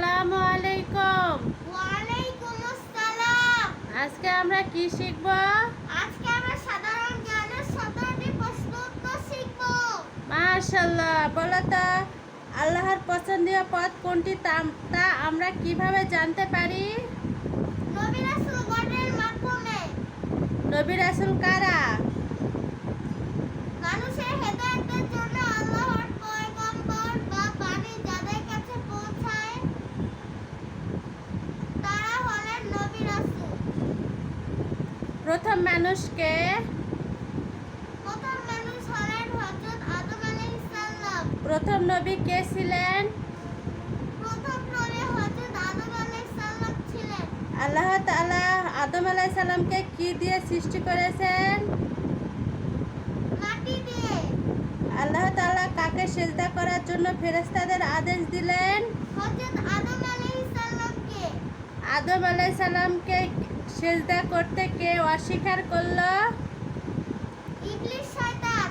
আসসালামু আলাইকুম। ওয়ালাইকুম আসসালাম। আজকে আমরা কি শিখব? আজকে আমরা সাধারণ জ্ঞানের 17টি প্রশ্ন উত্তর শিখব। মাশাআল্লাহ। বলো তো, আল্লাহর পছন্দীয় পথ কোনটি তা আমরা কিভাবে জানতে পারি? নবী রাসূলগণের মাধ্যমে। নবী রাসূল কারা? মানুষের হেদায়েতের জন্য আল্লাহর পয়গম্বর বা বাণী যাদের কাছে পৌঁছায় তারা হলেন নবী রাসূল। প্রথম মানুষকে? প্রথম মানুষ হলেন হযরত আদম আলাইহিস সালাম। প্রথম নবী কে ছিলেন? প্রথম নবী হযরত আদম আলাইহিস সালাম ছিলেন। আল্লাহ তাআলা আদম আলাইহিস সালামকে কি দিয়ে সৃষ্টি করেছেন? মাটি দিয়ে। আল্লাহ তাআলা কাকে সিজদা করার জন্য ফেরেশতাদের আদেশ দিলেন? হযরত আদম আলাইহিস সালামকে। আদম আলাইহিস সালামকে সিজদা করতে কে অস্বীকার করলো? ইবলিস শয়তান।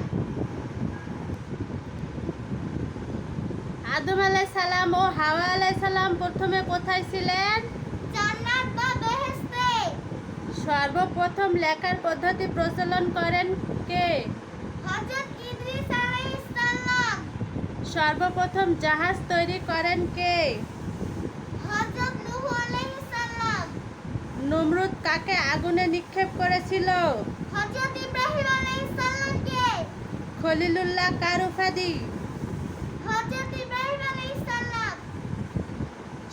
আদম আলাইহিস সালাম ও হাওয়া আলাইহিস সালাম প্রথমে কোথায় ছিলেন? জান্নাত বা বেহেশতে। সর্বপ্রথম লেখার পদ্ধতি প্রচলন করেন কে? হযরত ইদ্রিস আলাইহিস সালাম। সর্বপ্রথম জাহাজ তৈরি করেন কে? হযরত নূহ আলাইহিস সালাম। নমরুদ কাকে আগুনে নিক্ষেপ করেছিল? হযরত ইব্রাহিম আলাইহিস সালামকে। খলিলুল্লাহ কার উপাধি? হযরত ইব্রাহিম আলাইহিস সালাম।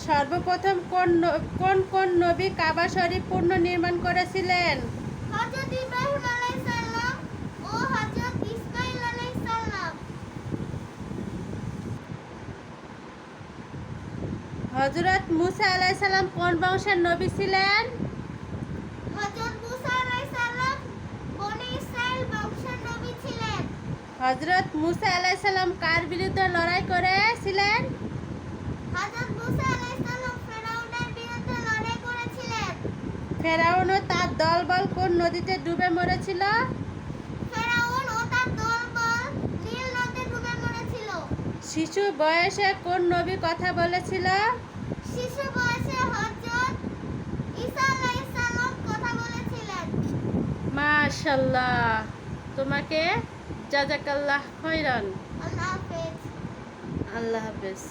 সর্বপ্রথম কোন নবী কাবা শরীফ পুনর্নির্মাণ করেছিলেন? হযরত ইব্রাহিম আলাইহিস সালাম ও হযরত ইসমাঈল আলাইহিস সালাম। হযরত মুসা আলাইহিস সালাম কোন বংশের নবী ছিলেন? হযরত মুসা আলাইহিস সালাম বনী ইসরাইল বংশের নবী ছিলেন। হযরত মুসা আলাইহিস সালাম কার বিরুদ্ধে লড়াই করেছিলেন? হযরত মুসা আলাইহিস সালাম ফেরাউনের বিরুদ্ধে লড়াই করেছিলেন। ফেরাউন ও তার দলবল কোন নদীতে ডুবে মরেছিল? ফেরাউন ও তার দলবল নীল নদে ডুবে মরেছিল। শিশু বয়সে কোন নবী কথা বলেছিল? শিশু বয়সে হযরত ঈসা আলাইহিস সালাম কথা বলেছিলেন। মাশাআল্লাহ। তোমাকে জাযাকাল্লাহ খাইরান। আল্লাহ হাফেজ। আল্লাহ হাফেজ।